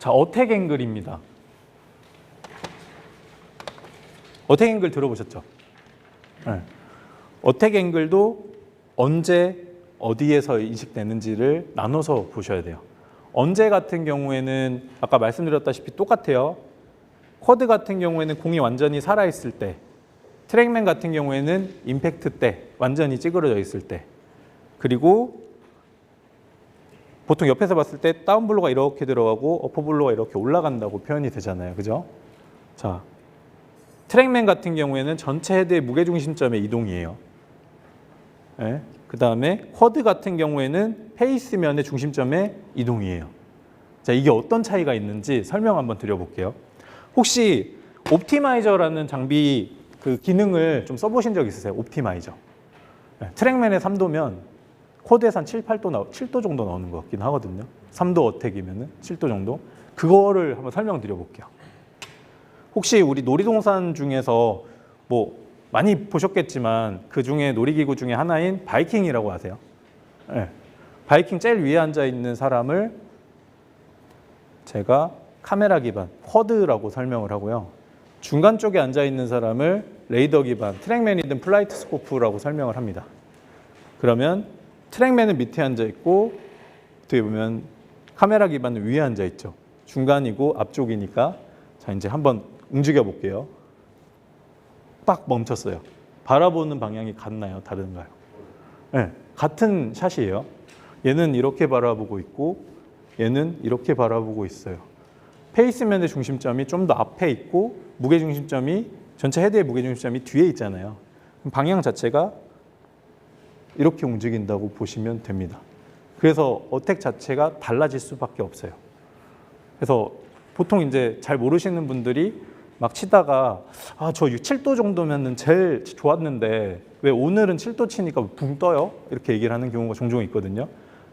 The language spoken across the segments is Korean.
자, 어택 앵글입니다. 어택 앵글 들어보셨죠? 네. 어택 앵글도 언제 어디에서 인식되는지를 나눠서 보셔야 돼요. 언제 같은 경우에는 아까 말씀드렸다시피 똑같아요. 쿼드 같은 경우에는 공이 완전히 살아있을 때, 트랙맨 같은 경우에는 임팩트 때, 완전히 찌그러져 있을 때, 그리고 보통 옆에서 봤을 때 다운블로가 이렇게 들어가고 어퍼블로가 이렇게 올라간다고 표현이 되잖아요. 그죠? 자, 트랙맨 같은 경우에는 전체 헤드의 무게중심점의 이동이에요. 네. 그 다음에 쿼드 같은 경우에는 페이스면의 중심점의 이동이에요. 자, 이게 어떤 차이가 있는지 설명 한번 드려볼게요. 혹시 옵티마이저라는 장비 그 기능을 좀 써보신 적 있으세요? 옵티마이저. 네. 트랙맨의 3도면 쿼드에서 한 7도 정도 나오는 것 같긴 하거든요. 3도 어택이면 7도 정도. 그거를 한번 설명드려볼게요. 혹시 우리 놀이동산 중에서 뭐 많이 보셨겠지만 그 중에 놀이기구 중에 하나인 바이킹이라고 아세요? 네. 바이킹 제일 위에 앉아 있는 사람을 제가 카메라 기반 쿼드라고 설명을 하고요. 중간 쪽에 앉아 있는 사람을 레이더 기반 트랙맨이든 플라이트 스코프라고 설명을 합니다. 그러면 트랙맨은 밑에 앉아 있고 어떻게 보면 카메라 기반은 위에 앉아 있죠. 중간이고 앞쪽이니까 자 이제 한번 움직여 볼게요. 딱 멈췄어요. 바라보는 방향이 같나요? 다른가요? 네, 같은 샷이에요. 얘는 이렇게 바라보고 있고 얘는 이렇게 바라보고 있어요. 페이스면의 중심점이 좀 더 앞에 있고 무게중심점이 전체 헤드의 무게중심점이 뒤에 있잖아요. 방향 자체가 이렇게 움직인다고 보시면 됩니다. 그래서 어택 자체가 달라질 수밖에 없어요. 그래서 보통 이제 잘 모르시는 분들이 막 치다가 저 7도 정도면은 제일 좋았는데 왜 오늘은 7도 치니까 붕 떠요? 이렇게 얘기를 하는 경우가 종종 있거든요.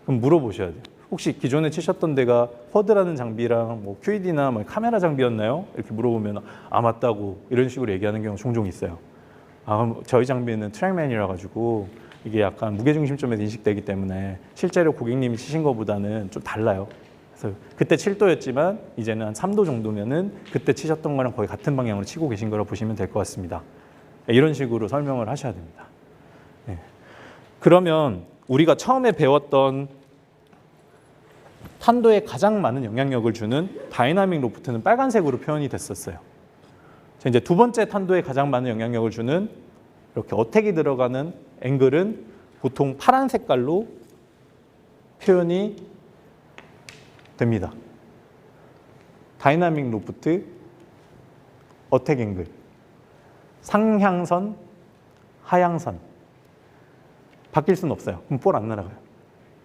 그럼 물어보셔야 돼요. 혹시 기존에 치셨던 데가 쿼드라는 장비랑 뭐 QED나 뭐 카메라 장비였나요? 이렇게 물어보면 맞다고 이런 식으로 얘기하는 경우가 종종 있어요. 그럼 저희 장비는 트랙맨이라 가지고 이게 약간 무게중심점에서 인식되기 때문에 실제로 고객님이 치신 것보다는 좀 달라요. 그래서 그때 7도였지만 이제는 한 3도 정도면은 그때 치셨던 거랑 거의 같은 방향으로 치고 계신 거라 보시면 될 것 같습니다. 이런 식으로 설명을 하셔야 됩니다. 네. 그러면 우리가 처음에 배웠던 탄도에 가장 많은 영향력을 주는 다이나믹 로프트는 빨간색으로 표현이 됐었어요. 자, 이제 두 번째 탄도에 가장 많은 영향력을 주는 이렇게 어택이 들어가는 앵글은 보통 파란 색깔로 표현이 됩니다. 다이나믹 로프트, 어택 앵글, 상향선, 하향선. 바뀔 수는 없어요. 그럼 볼 안 날아가요.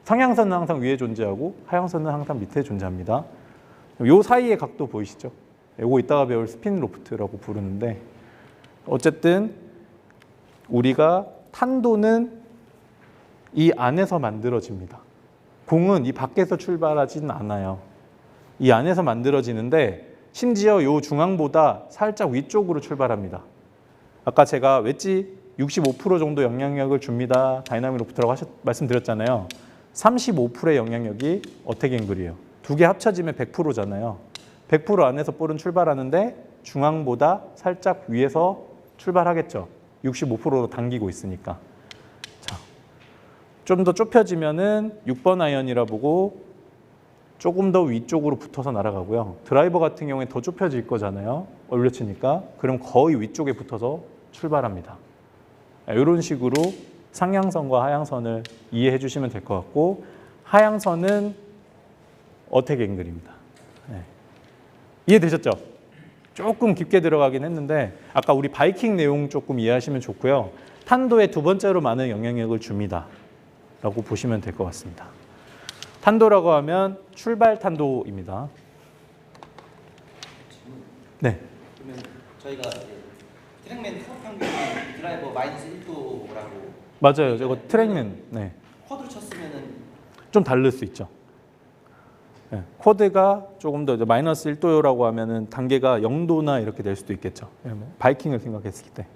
상향선은 항상 위에 존재하고 하향선은 항상 밑에 존재합니다. 요 사이의 각도 보이시죠? 이거 이따가 배울 스핀 로프트라고 부르는데 어쨌든 우리가 탄도는 이 안에서 만들어집니다. 공은 이 밖에서 출발하지는 않아요. 이 안에서 만들어지는데 심지어 요 중앙보다 살짝 위쪽으로 출발합니다. 아까 제가 웨지 65% 정도 영향력을 줍니다. 다이나믹 로프트라고 말씀드렸잖아요. 35%의 영향력이 어택 앵글이에요. 두 개 합쳐지면 100%잖아요. 100% 안에서 볼은 출발하는데 중앙보다 살짝 위에서 출발하겠죠. 65%로 당기고 있으니까. 자, 좀 더 좁혀지면은 6번 아이언이라 보고 조금 더 위쪽으로 붙어서 날아가고요. 드라이버 같은 경우에 더 좁혀질 거잖아요. 올려치니까. 그럼 거의 위쪽에 붙어서 출발합니다. 이런 식으로 상향선과 하향선을 이해해 주시면 될 것 같고 하향선은 어택 앵글입니다. 네. 이해되셨죠? 조금 깊게 들어가긴 했는데 아까 우리 바이킹 내용 조금 이해하시면 좋고요. 탄도에 두 번째로 많은 영향력을 줍니다. 라고 보시면 될 것 같습니다. 탄도라고 하면 출발 탄도입니다. 네. 그러면 저희가 트랙맨 평균 드라이버 마이너스 1도라고 맞아요. 저거 트랙맨. 네. 쿼드로 쳤으면은 좀 다를 수 있죠. 네. 쿼드가 조금 더 마이너스 1도라고 하면은 단계가 0도나 이렇게 될 수도 있겠죠. 바이킹을 생각했을 때.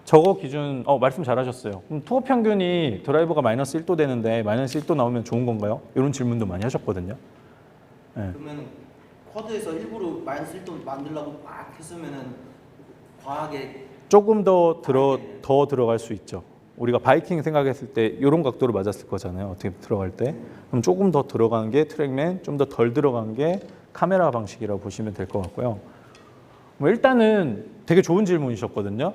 저거 기준 말씀 잘하셨어요. 그럼 투어 평균이 드라이버가 마이너스 1도 되는데 마이너스 1도 나오면 좋은 건가요? 이런 질문도 많이 하셨거든요. 네. 그러면 커드에서 일부러 마이너스 1도 만들려고 막 했으면은 과하게 조금 더 들어갈 수 있죠. 우리가 바이킹 생각했을 때 이런 각도로 맞았을 거잖아요. 어떻게 들어갈 때. 그럼 조금 더 들어간 게 트랙맨, 좀 더 덜 들어간 게 카메라 방식이라고 보시면 될 것 같고요. 뭐 일단은 되게 좋은 질문이셨거든요.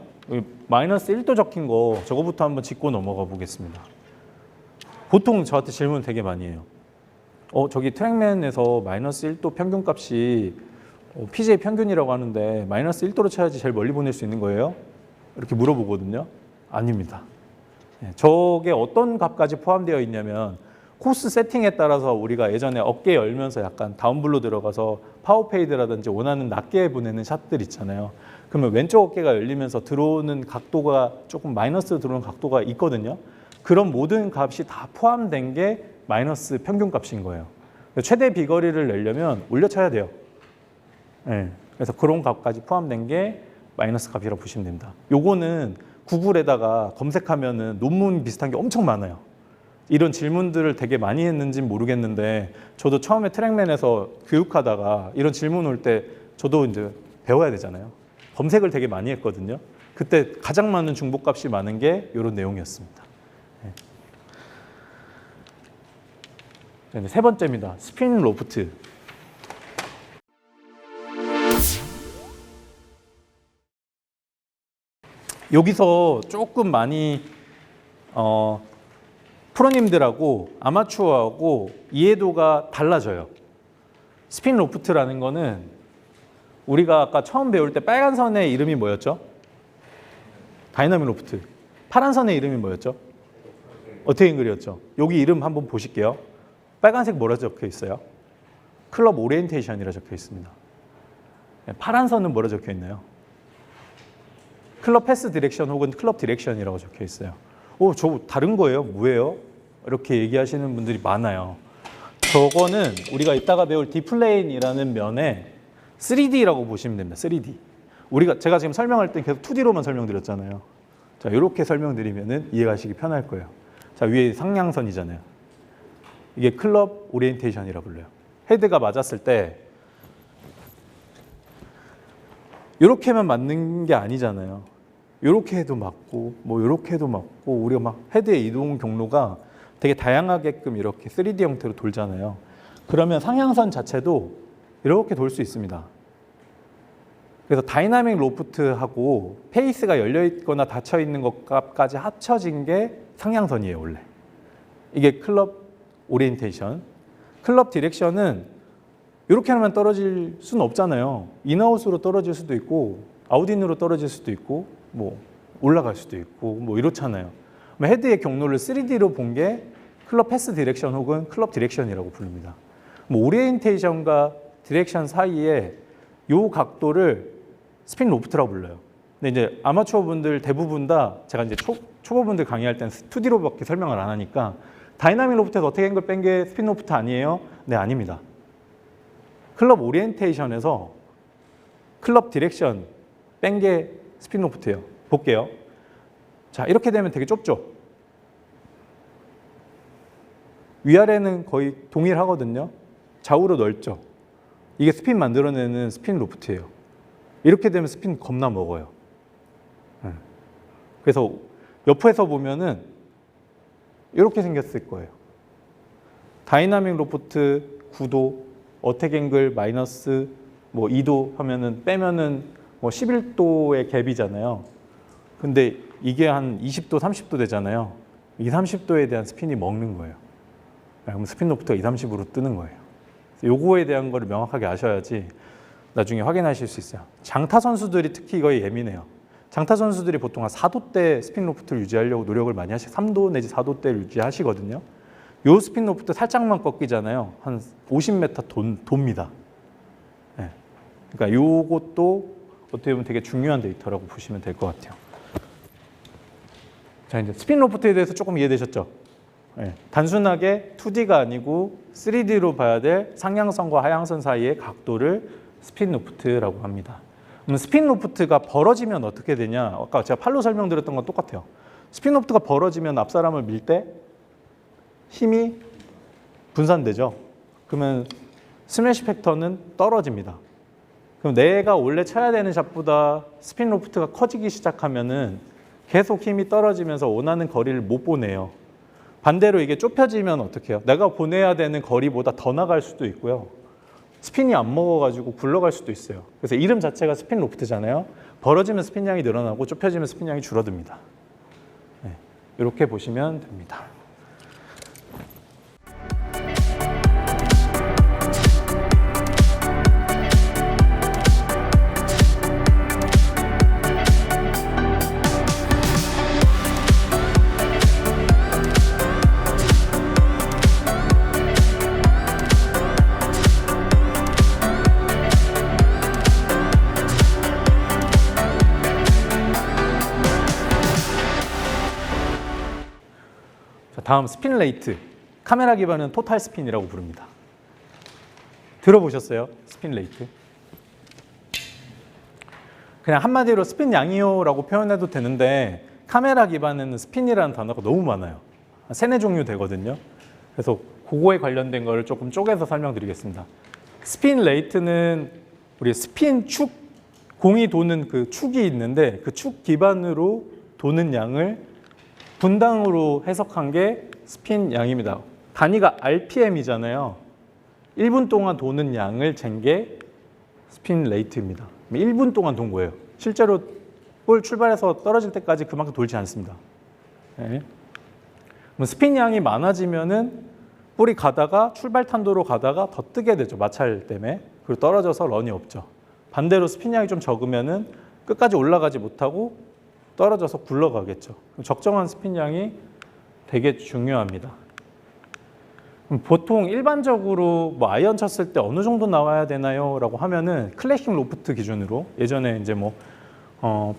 마이너스 1도 적힌 거 저거부터 한번 짚고 넘어가 보겠습니다. 보통 저한테 질문 되게 많이 해요. 저기 트랙맨에서 마이너스 1도 평균값이 PJ 평균이라고 하는데 마이너스 1도로 쳐야지 제일 멀리 보낼 수 있는 거예요? 이렇게 물어보거든요. 아닙니다. 저게 어떤 값까지 포함되어 있냐면 코스 세팅에 따라서 우리가 예전에 어깨 열면서 약간 다운블로 들어가서 파워페이드라든지 원하는 낮게 보내는 샷들 있잖아요. 그러면 왼쪽 어깨가 열리면서 들어오는 각도가 조금 마이너스 들어오는 각도가 있거든요. 그런 모든 값이 다 포함된 게 마이너스 평균 값인 거예요. 최대 비거리를 내려면 올려쳐야 돼요. 네. 그래서 그런 값까지 포함된 게 마이너스 값이라고 보시면 됩니다. 요거는 구글에다가 검색하면은 논문 비슷한 게 엄청 많아요. 이런 질문들을 되게 많이 했는지는 모르겠는데 저도 처음에 트랙맨에서 교육하다가 이런 질문 올 때 저도 이제 배워야 되잖아요. 검색을 되게 많이 했거든요. 그때 가장 많은 중복값이 많은 게 이런 내용이었습니다. 네. 세 번째입니다. 스핀 로프트. 여기서 조금 많이 프로님들하고 아마추어하고 이해도가 달라져요. 스핀 로프트라는 거는 우리가 아까 처음 배울 때 빨간 선의 이름이 뭐였죠? 다이나믹 로프트. 파란 선의 이름이 뭐였죠? 어테인글이었죠. 여기 이름 한번 보실게요. 빨간색 뭐라 적혀 있어요? 클럽 오리엔테이션이라 적혀 있습니다. 파란 선은 뭐라 적혀 있나요? 클럽 패스 디렉션 혹은 클럽 디렉션이라고 적혀 있어요. 저거 다른 거예요? 뭐예요? 이렇게 얘기하시는 분들이 많아요. 저거는 우리가 이따가 배울 디플레인이라는 면에 3D라고 보시면 됩니다. 3D. 제가 지금 설명할 때 계속 2D로만 설명드렸잖아요. 자, 이렇게 설명드리면은 이해하시기 편할 거예요. 자, 위에 상향선이잖아요. 이게 클럽 오리엔테이션이라 불러요. 헤드가 맞았을 때 이렇게만 맞는 게 아니잖아요. 이렇게 해도 맞고 뭐 이렇게 해도 맞고 우리가 막 헤드의 이동 경로가 되게 다양하게끔 이렇게 3D 형태로 돌잖아요. 그러면 상향선 자체도 이렇게 돌 수 있습니다. 그래서 다이나믹 로프트하고 페이스가 열려 있거나 닫혀 있는 것까지 합쳐진 게 상향선이에요, 원래. 이게 클럽 오리엔테이션. 클럽 디렉션은 이렇게 하면 떨어질 수는 없잖아요. 인아웃으로 떨어질 수도 있고 아웃인으로 떨어질 수도 있고 뭐 올라갈 수도 있고 뭐 이렇잖아요. 헤드의 경로를 3D로 본 게 클럽 패스 디렉션 혹은 클럽 디렉션이라고 부릅니다. 뭐 오리엔테이션과 디렉션 사이에 요 각도를 스핀 로프트라고 불러요. 근데 이제 아마추어 분들 대부분 다 제가 이제 초보분들 강의할 때는 2D로밖에 설명을 안 하니까 다이나믹 로프트에서 어떻게 앵글 뺀 게 스핀 로프트 아니에요? 네, 아닙니다. 클럽 오리엔테이션에서 클럽 디렉션 뺀 게 스핀 로프트예요. 볼게요. 자, 이렇게 되면 되게 좁죠? 위아래는 거의 동일하거든요. 좌우로 넓죠? 이게 스핀 만들어내는 스핀 로프트예요. 이렇게 되면 스핀 겁나 먹어요. 그래서 옆에서 보면은 이렇게 생겼을 거예요. 다이나믹 로프트 9도, 어택 앵글 마이너스 뭐 2도 하면은 빼면은 뭐 11도의 갭이잖아요. 근데 이게 한 20도, 30도 되잖아요. 20, 30도에 대한 스핀이 먹는 거예요. 그럼 스핀 로프트가 20, 30으로 뜨는 거예요. 요거에 대한 거를 명확하게 아셔야지 나중에 확인하실 수 있어요. 장타 선수들이 특히 이거에 예민해요. 장타 선수들이 보통 한 4도대 스핀 로프트를 유지하려고 노력을 많이 3도 내지 4도대를 유지하시거든요. 요 스핀 로프트 살짝만 꺾이잖아요. 한 50m 돕니다. 네. 그러니까 요것도 어떻게 보면 되게 중요한 데이터라고 보시면 될 것 같아요. 자, 이제 스핀 로프트에 대해서 조금 이해되셨죠? 네. 단순하게 2D가 아니고 3D로 봐야 될 상향선과 하향선 사이의 각도를 스핀 로프트라고 합니다. 그럼 스핀 로프트가 벌어지면 어떻게 되냐? 아까 제가 팔로 설명드렸던 건 똑같아요. 스핀 로프트가 벌어지면 앞 사람을 밀 때 힘이 분산되죠. 그러면 스매시 팩터는 떨어집니다. 그럼 내가 원래 쳐야 되는 샷보다 스핀 로프트가 커지기 시작하면은 계속 힘이 떨어지면서 원하는 거리를 못 보내요. 반대로 이게 좁혀지면 어떻게 해요? 내가 보내야 되는 거리보다 더 나갈 수도 있고요. 스핀이 안 먹어가지고 굴러갈 수도 있어요. 그래서 이름 자체가 스핀 로프트잖아요. 벌어지면 스핀량이 늘어나고 좁혀지면 스핀량이 줄어듭니다. 네, 이렇게 보시면 됩니다. 다음 스핀 레이트, 카메라 기반은 토탈 스핀이라고 부릅니다. 들어보셨어요? 스핀 레이트? 그냥 한마디로 스핀 양이요라고 표현해도 되는데 카메라 기반은 스핀이라는 단어가 너무 많아요. 한 3-4종류 되거든요. 그래서 그거에 관련된 걸 조금 쪼개서 설명드리겠습니다. 스핀 레이트는 우리 스핀 축, 공이 도는 그 축이 있는데 그 축 기반으로 도는 양을 분당으로 해석한 게 스핀 양입니다. 단위가 RPM이잖아요. 1분 동안 도는 양을 잰 게 스핀 레이트입니다. 1분 동안 돈 거예요. 실제로 볼 출발해서 떨어질 때까지 그만큼 돌지 않습니다. 네. 스핀 양이 많아지면은 볼이 가다가 출발 탄도로 가다가 더 뜨게 되죠. 마찰 때문에. 그리고 떨어져서 런이 없죠. 반대로 스핀 양이 좀 적으면은 끝까지 올라가지 못하고 떨어져서 굴러가겠죠. 적정한 스핀 양이 되게 중요합니다. 보통 일반적으로 뭐 아이언 쳤을 때 어느 정도 나와야 되나요? 라고 하면은 클래식 로프트 기준으로 예전에 이제 뭐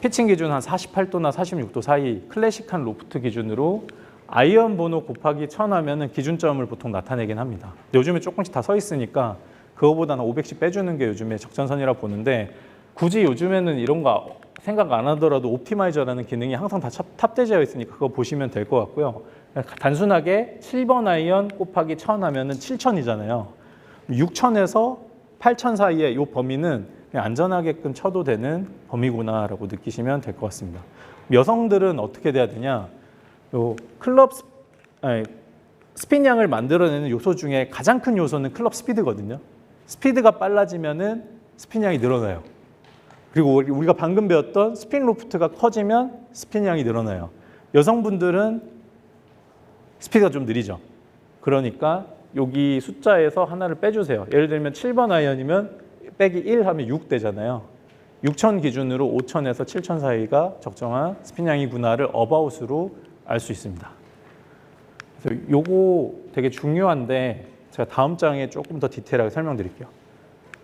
피칭 기준 한 48도나 46도 사이 클래식한 로프트 기준으로 아이언 번호 곱하기 1000 하면은 기준점을 보통 나타내긴 합니다. 요즘에 조금씩 다 서 있으니까 그거보다는 500씩 빼주는 게 요즘에 적정선이라 보는데 굳이 요즘에는 이런 거 생각 안 하더라도 옵티마이저라는 기능이 항상 다 탑재되어 있으니까 그거 보시면 될 것 같고요. 단순하게 7번 아이언 곱하기 1000 하면은 7000이잖아요. 6000에서 8000 사이의 이 범위는 그냥 안전하게끔 쳐도 되는 범위구나라고 느끼시면 될 것 같습니다. 여성들은 어떻게 돼야 되냐? 요 클럽 스핀 양을 만들어내는 요소 중에 가장 큰 요소는 클럽 스피드거든요. 스피드가 빨라지면은 스핀 양이 늘어나요. 그리고 우리가 방금 배웠던 스핀 로프트가 커지면 스핀 양이 늘어나요. 여성분들은 스피드가 좀 느리죠. 그러니까 여기 숫자에서 하나를 빼주세요. 예를 들면 7번 아이언이면 빼기 1 하면 6 되잖아요. 6000 기준으로 5000에서 7000 사이가 적정한 스핀 양이구나를 어바웃으로 알 수 있습니다. 그래서 요거 되게 중요한데 제가 다음 장에 조금 더 디테일하게 설명드릴게요.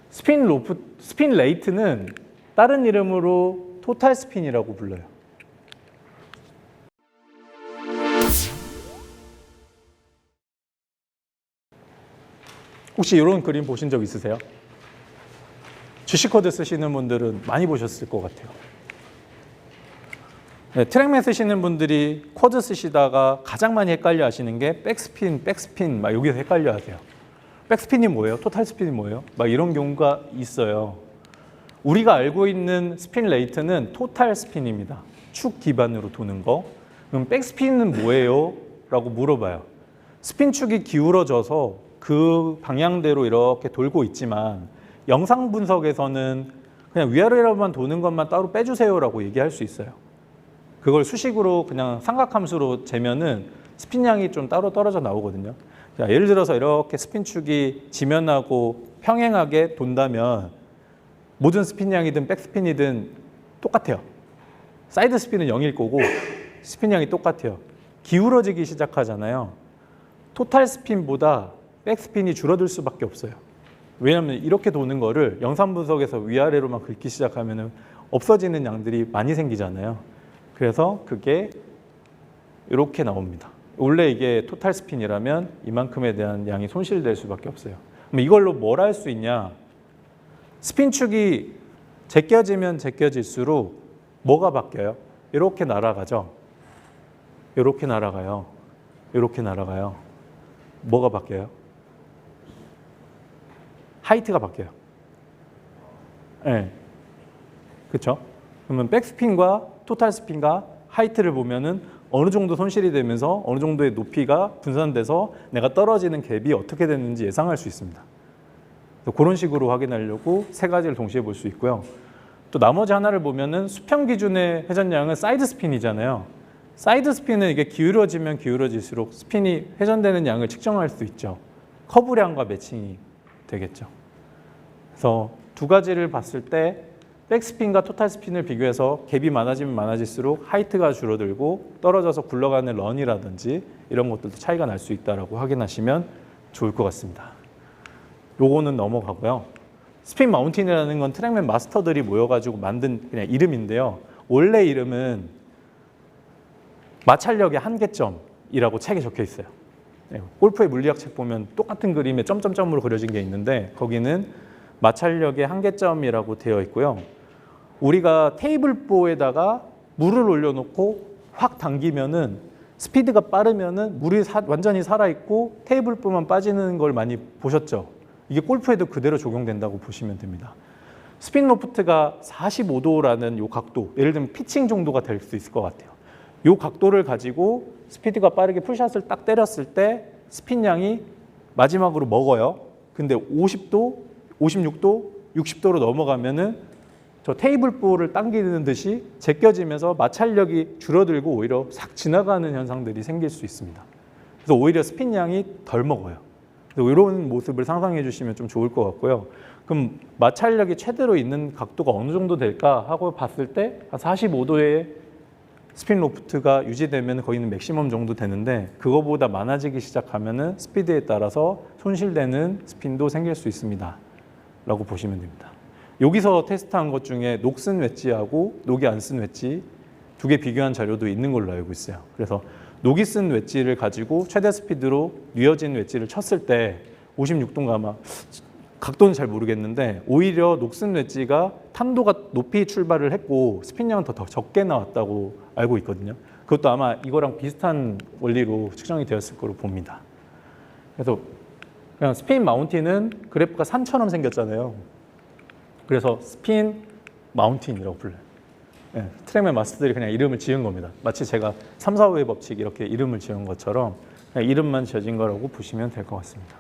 스핀 레이트는 다른 이름으로 토탈 스핀이라고 불러요. 혹시 이런 그림 보신 적 있으세요? 주식코드 쓰시는 분들은 많이 보셨을 것 같아요. 네, 트랙맨 쓰시는 분들이 코드 쓰시다가 가장 많이 헷갈려 하시는 게 백스핀 막 여기서 헷갈려 하세요. 백스핀이 뭐예요? 토탈 스핀이 뭐예요? 막 이런 경우가 있어요. 우리가 알고 있는 스핀 레이트는 토탈 스핀입니다. 축 기반으로 도는 거. 그럼 백스핀은 뭐예요? 라고 물어봐요. 스핀 축이 기울어져서 그 방향대로 이렇게 돌고 있지만 영상 분석에서는 그냥 위아래로만 도는 것만 따로 빼주세요라고 얘기할 수 있어요. 그걸 수식으로 그냥 삼각함수로 재면은 스핀량이 좀 따로 떨어져 나오거든요. 자, 예를 들어서 이렇게 스핀 축이 지면하고 평행하게 돈다면 모든 스핀량이든 백스핀이든 똑같아요. 사이드 스핀은 0일 거고 스핀량이 똑같아요. 기울어지기 시작하잖아요. 토탈 스핀보다 백스핀이 줄어들 수밖에 없어요. 왜냐하면 이렇게 도는 거를 영상 분석에서 위아래로만 긁기 시작하면 없어지는 양들이 많이 생기잖아요. 그래서 그게 이렇게 나옵니다. 원래 이게 토탈 스핀이라면 이만큼에 대한 양이 손실될 수밖에 없어요. 그럼 이걸로 뭘 할 수 있냐? 스핀축이 제껴지면 제껴질수록 뭐가 바뀌어요? 이렇게 날아가죠. 이렇게 날아가요. 이렇게 날아가요. 뭐가 바뀌어요? 하이트가 바뀌어요. 네. 그렇죠? 그러면 백스핀과 토탈 스핀과 하이트를 보면은 어느 정도 손실이 되면서 어느 정도의 높이가 분산돼서 내가 떨어지는 갭이 어떻게 되는지 예상할 수 있습니다. 그런 식으로 확인하려고 세 가지를 동시에 볼 수 있고요. 또 나머지 하나를 보면은 수평 기준의 회전량은 사이드 스핀이잖아요. 사이드 스핀은 이게 기울어지면 기울어질수록 스핀이 회전되는 양을 측정할 수 있죠. 커브량과 매칭이 되겠죠. 그래서 두 가지를 봤을 때 백스핀과 토탈 스핀을 비교해서 갭이 많아지면 많아질수록 하이트가 줄어들고 떨어져서 굴러가는 런이라든지 이런 것들도 차이가 날 수 있다고 확인하시면 좋을 것 같습니다. 요거는 넘어가고요. 스핀 마운틴이라는 건 트랙맨 마스터들이 모여가지고 만든 그냥 이름인데요. 원래 이름은 마찰력의 한계점이라고 책에 적혀 있어요. 골프의 물리학 책 보면 똑같은 그림에 점점점으로 그려진 게 있는데 거기는 마찰력의 한계점이라고 되어 있고요. 우리가 테이블보에다가 물을 올려놓고 확 당기면은 스피드가 빠르면은 물이 완전히 살아있고 테이블보만 빠지는 걸 많이 보셨죠? 이게 골프에도 그대로 적용된다고 보시면 됩니다. 스핀 로프트가 45도라는 요 각도, 예를 들면 피칭 정도가 될 수 있을 것 같아요. 요 각도를 가지고 스피드가 빠르게 풀샷을 딱 때렸을 때 스핀량이 마지막으로 먹어요. 근데 50도, 56도, 60도로 넘어가면은 저 테이블볼을 당기는 듯이 제껴지면서 마찰력이 줄어들고 오히려 싹 지나가는 현상들이 생길 수 있습니다. 그래서 오히려 스핀량이 덜 먹어요. 이런 모습을 상상해 주시면 좀 좋을 것 같고요. 그럼 마찰력이 최대로 있는 각도가 어느 정도 될까 하고 봤을 때 한 45도의 스핀 로프트가 유지되면 거기는 맥시멈 정도 되는데 그거보다 많아지기 시작하면은 스피드에 따라서 손실되는 스핀도 생길 수 있습니다. 라고 보시면 됩니다. 여기서 테스트한 것 중에 녹 쓴 웨지하고 녹이 안 쓴 웨지 두 개 비교한 자료도 있는 걸로 알고 있어요. 그래서 녹이 쓴 웨지를 가지고 최대 스피드로 뉘어진 웨지를 쳤을 때 56도인가 아마 각도는 잘 모르겠는데 오히려 녹 쓴 웨지가 탄도가 높이 출발을 했고 스핀량은 더 적게 나왔다고 알고 있거든요. 그것도 아마 이거랑 비슷한 원리로 측정이 되었을 거로 봅니다. 그래서 그냥 스핀 마운틴은 그래프가 산처럼 생겼잖아요. 그래서 스핀 마운틴이라고 불러요. 네, 트랙맨 마스터들이 그냥 이름을 지은 겁니다. 마치 제가 3, 4, 5의 법칙 이렇게 이름을 지은 것처럼 그냥 이름만 지어진 거라고 보시면 될 것 같습니다.